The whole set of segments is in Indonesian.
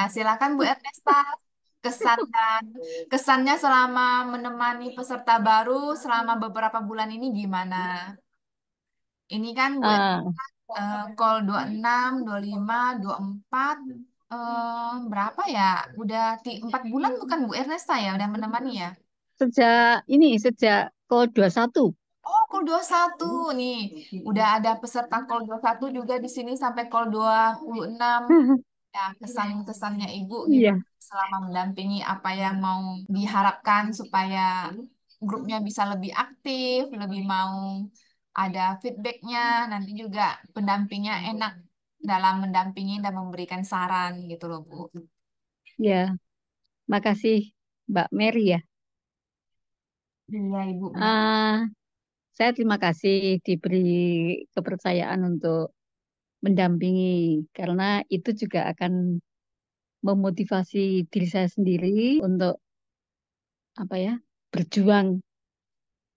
silakan Bu Ernesta. Kesan dan kesannya selama menemani peserta baru selama beberapa bulan ini gimana? Ini kan Bu Ah, call 26, 25, 24 berapa ya? Udah 4 bulan bukan Bu Ernesta ya udah menemani ya? sejak call 21. Oh, call 21 nih. Udah ada peserta call 21 juga di sini sampai call 26. Ya, kesan-kesannya Ibu Iya, gimana selama mendampingi apa yang mau diharapkan supaya grupnya bisa lebih aktif, lebih mau ada feedbacknya, nanti juga pendampingnya enak dalam mendampingi dan memberikan saran gitu loh, Bu. ya. Makasih Mbak Mary ya. Iya, Ibu benar. Ah, saya terima kasih diberi kepercayaan untuk mendampingi karena itu juga akan memotivasi diri saya sendiri untuk apa ya berjuang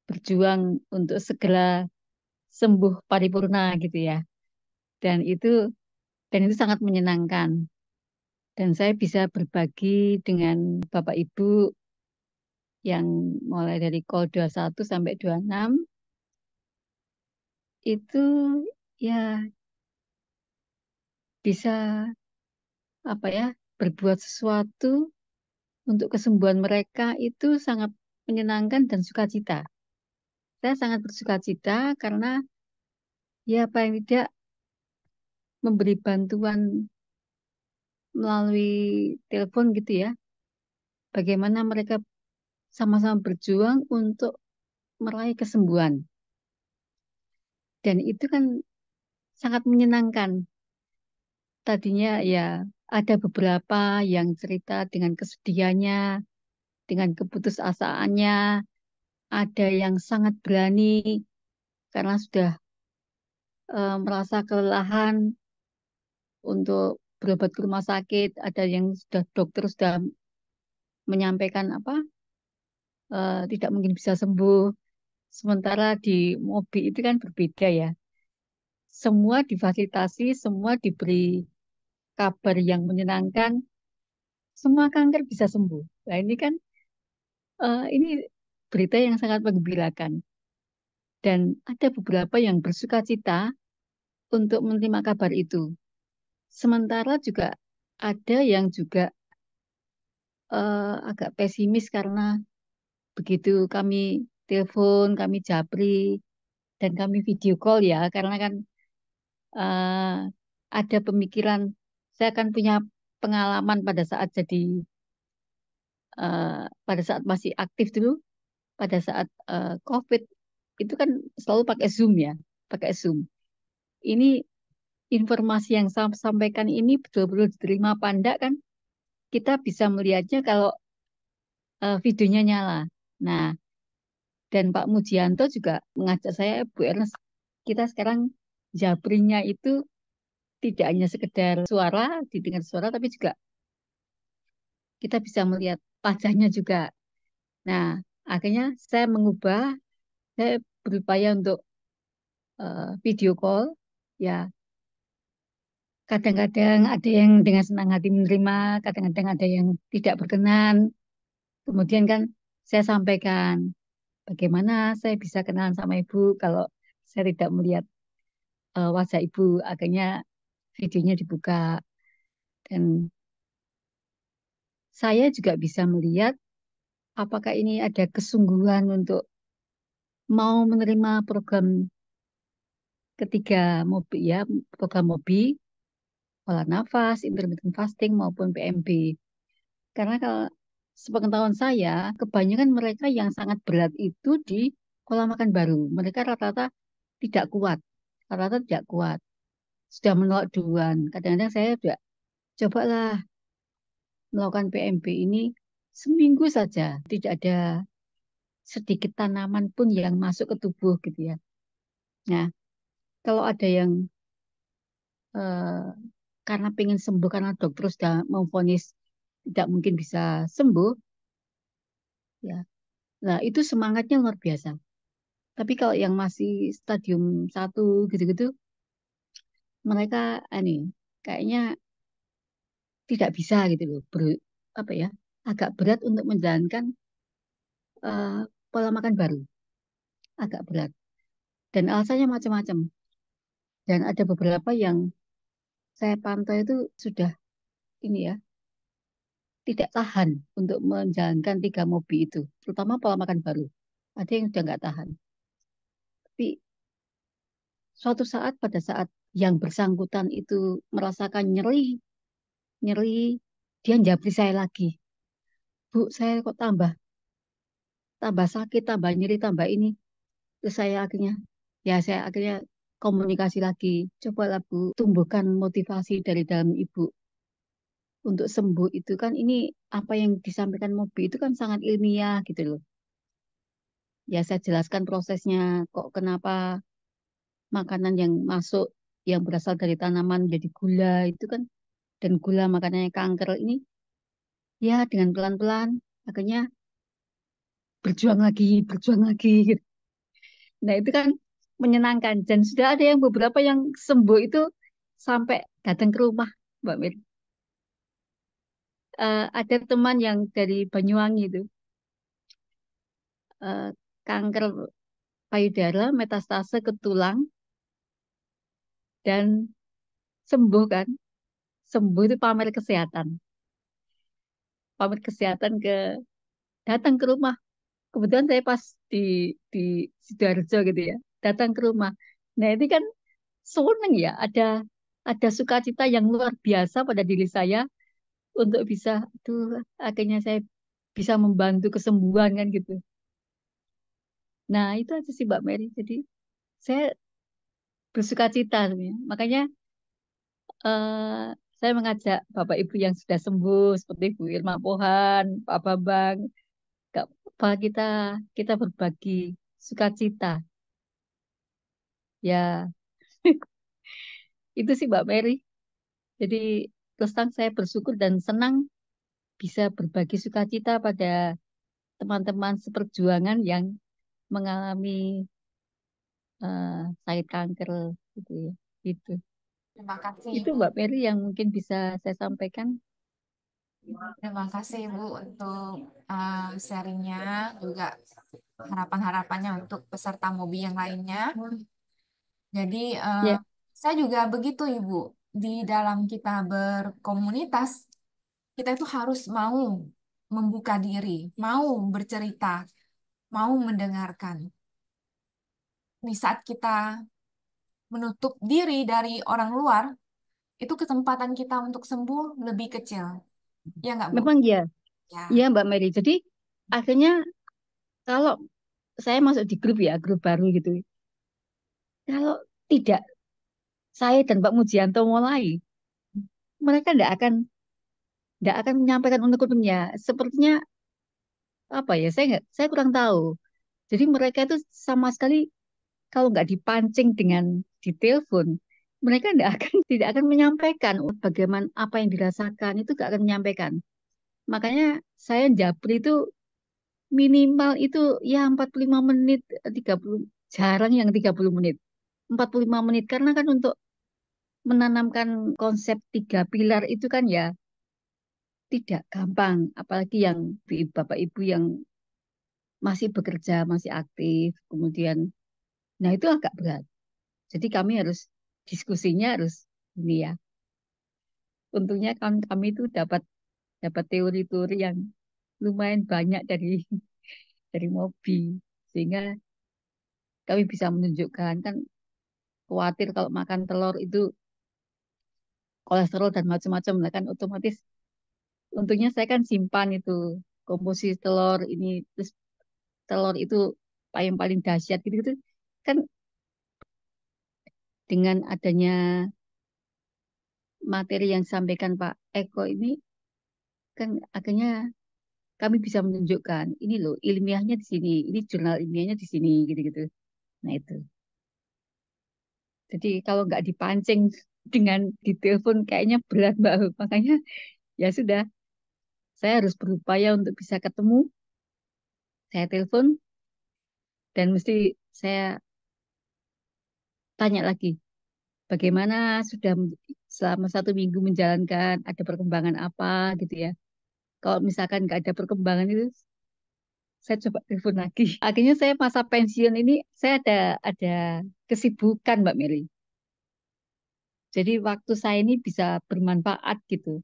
berjuang untuk segera sembuh paripurna gitu ya. Dan itu dan itu sangat menyenangkan. Dan saya bisa berbagi dengan Bapak Ibu yang mulai dari call 21 sampai 26 itu ya bisa apa ya berbuat sesuatu untuk kesembuhan mereka itu sangat menyenangkan dan sukacita. Saya sangat bersukacita karena ya paling tidak memberi bantuan melalui telepon gitu ya. Bagaimana mereka sama-sama berjuang untuk meraih kesembuhan. Dan itu kan sangat menyenangkan. Tadinya ya ada beberapa yang cerita dengan kesedihannya, dengan keputusasaannya, ada yang sangat berani karena sudah merasa kelelahan untuk berobat ke rumah sakit, ada yang sudah dokter sudah menyampaikan apa tidak mungkin bisa sembuh. Sementara di mobil itu kan berbeda ya. Semua difasilitasi, semua diberi kabar yang menyenangkan, semua kanker bisa sembuh. Nah ini kan ini berita yang sangat menggembirakan. Dan ada beberapa yang bersuka cita untuk menerima kabar itu. Sementara juga ada yang juga agak pesimis karena begitu kami telepon, kami japri, dan kami video call ya, karena kan eh, ada pemikiran, saya kan punya pengalaman pada saat jadi, pada saat masih aktif dulu, pada saat COVID, itu kan selalu pakai Zoom ya, pakai Zoom. Ini informasi yang saya sampaikan ini betul-betul diterima Panda kan, kita bisa melihatnya kalau videonya nyala. Nah, dan Pak Mujianto juga mengajak saya, Bu Ernest, kita sekarang jabrinya itu tidak hanya sekedar suara, didengar suara, tapi juga kita bisa melihat wajahnya juga. Nah, akhirnya saya mengubah, saya berupaya untuk video call. Ya, kadang-kadang ada yang dengan senang hati menerima, kadang-kadang ada yang tidak berkenan. Kemudian kan saya sampaikan bagaimana saya bisa kenalan sama ibu kalau saya tidak melihat wajah ibu. Akhirnya videonya dibuka dan saya juga bisa melihat apakah ini ada kesungguhan untuk mau menerima program ketiga MOBI ya, program MOBI, olah nafas, intermittent fasting maupun PMB. Karena kalau sepengetahuan saya, kebanyakan mereka yang sangat berat itu di pola makan baru. Mereka rata-rata tidak kuat. Rata-rata tidak kuat. Sudah menolak duluan. Kadang-kadang saya juga cobalah melakukan PMB ini seminggu saja. Tidak ada sedikit tanaman pun yang masuk ke tubuh gitu ya. Nah, kalau ada yang eh, karena pengen sembuh karena dokter sudah memvonis tidak mungkin bisa sembuh, ya. Nah, itu semangatnya luar biasa. Tapi kalau yang masih stadium satu gitu-gitu, mereka ini kayaknya tidak bisa gitu loh. Apa ya? Agak berat untuk menjalankan eh, pola makan baru, agak berat. Dan alasannya macam-macam. Dan ada beberapa yang saya pantau itu sudah ini ya, tidak tahan untuk menjalankan 3 mobi itu, terutama pola makan baru. Ada yang sudah nggak tahan. Tapi suatu saat pada saat yang bersangkutan itu merasakan nyeri, nyeri, dia japri saya lagi. Bu, saya kok tambah sakit, tambah nyeri, tambah ini. Terus saya akhirnya komunikasi lagi. Cobalah Bu, tumbuhkan motivasi dari dalam Ibu untuk sembuh itu kan ini apa yang disampaikan Mobi itu kan sangat ilmiah gitu loh. Ya saya jelaskan prosesnya kok kenapa makanan yang masuk yang berasal dari tanaman jadi gula itu kan dan gula makanannya kanker ini ya dengan pelan-pelan akhirnya berjuang lagi gitu. Nah itu kan menyenangkan dan sudah ada yang beberapa yang sembuh itu sampai datang ke rumah Mbak Mir. Ada teman yang dari Banyuwangi itu eh, kanker payudara metastase ke tulang dan sembuh kan sembuh itu pamer kesehatan ke datang ke rumah kebetulan saya pas di Sidoarjo gitu ya datang ke rumah nah ini kan seneng ya ada sukacita yang luar biasa pada diri saya untuk bisa tuh akhirnya saya bisa membantu kesembuhan kan gitu nah itu aja sih Mbak Mary jadi saya bersukacita sebenarnya. Makanya eh, saya mengajak Bapak Ibu yang sudah sembuh seperti Bu Irma Pohan, Pak Bambang, gak apa kita kita berbagi sukacita. Ya, itu sih Mbak Mary. Jadi terus terang saya bersyukur dan senang bisa berbagi sukacita pada teman-teman seperjuangan yang mengalami eh, sakit kanker gitu ya. Itu. Terima kasih Itu Ibu. Mbak Mary yang mungkin bisa saya sampaikan. Terima kasih Ibu untuk sharingnya juga harapan-harapannya untuk peserta MOBI yang lainnya. Jadi Ya, saya juga begitu Ibu. Di dalam kita berkomunitas, kita itu harus mau membuka diri, mau bercerita, mau mendengarkan. Di saat kita menutup diri dari orang luar, itu kesempatan kita untuk sembuh lebih kecil. Ya nggak Bu? memang ya. Iya Ya. Mbak Mary. Jadi akhirnya kalau saya masuk di grup ya, grup baru gitu. Kalau tidak saya dan Pak Mujianto mulai, mereka tidak akan menyampaikan unek-uneknya. Sepertinya apa ya? Saya kurang tahu. Jadi mereka itu sama sekali kalau nggak dipancing dengan ditelepon, mereka tidak akan menyampaikan bagaimana apa yang dirasakan itu nggak akan menyampaikan. Makanya saya japri itu minimal itu ya 45 menit, 30 jarang yang 30 menit. 45 menit karena kan untuk menanamkan konsep 3 pilar itu kan ya tidak gampang, apalagi yang bapak ibu yang masih bekerja, masih aktif, kemudian, nah itu agak berat. Jadi kami harus diskusinya harus ini ya. Untungnya kan kami itu dapat dapat teori-teori yang lumayan banyak dari dari Mobi, sehingga kami bisa menunjukkan kan khawatir kalau makan telur itu kolesterol dan macam-macam, nah kan otomatis untungnya saya kan simpan itu komposisi telur ini terus telur itu yang paling dahsyat gitu, gitu kan dengan adanya materi yang disampaikan Pak Eko ini kan akhirnya kami bisa menunjukkan ini loh ilmiahnya di sini, ini jurnal ilmiahnya di sini gitu-gitu. Nah itu. Jadi kalau nggak dipancing dengan ditelepon kayaknya berat Mbak. Makanya ya sudah, saya harus berupaya untuk bisa ketemu. Saya telepon dan mesti saya tanya lagi bagaimana sudah selama 1 minggu menjalankan, ada perkembangan apa gitu ya. Kalau misalkan nggak ada perkembangan itu, saya coba telepon lagi. Akhirnya saya masa pensiun ini, saya ada kesibukan Mbak Mary. Jadi waktu saya ini bisa bermanfaat gitu.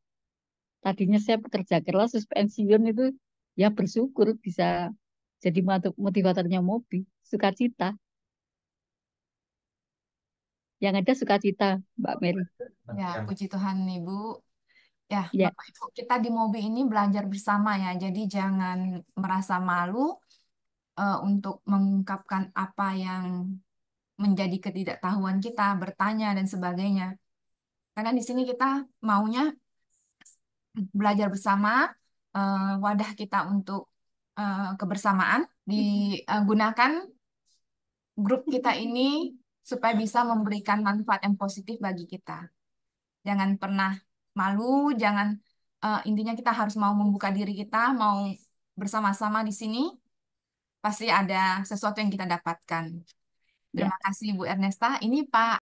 Tadinya saya pekerja keras, terus pensiun itu ya bersyukur bisa jadi motivatornya Mobi, sukacita. Yang ada sukacita, Mbak Mary. Ya, puji Tuhan Ibu. Ya, Ya, Bapak Ibu, kita di Mobi ini belajar bersama ya. Jadi jangan merasa malu untuk mengungkapkan apa yang menjadi ketidaktahuan kita, bertanya dan sebagainya. Karena di sini kita maunya belajar bersama, wadah kita untuk kebersamaan, digunakan grup kita ini supaya bisa memberikan manfaat yang positif bagi kita. Jangan pernah malu, jangan intinya kita harus mau membuka diri kita, mau bersama-sama di sini, pasti ada sesuatu yang kita dapatkan. ya. Terima kasih Bu Ernesta. Ini Pak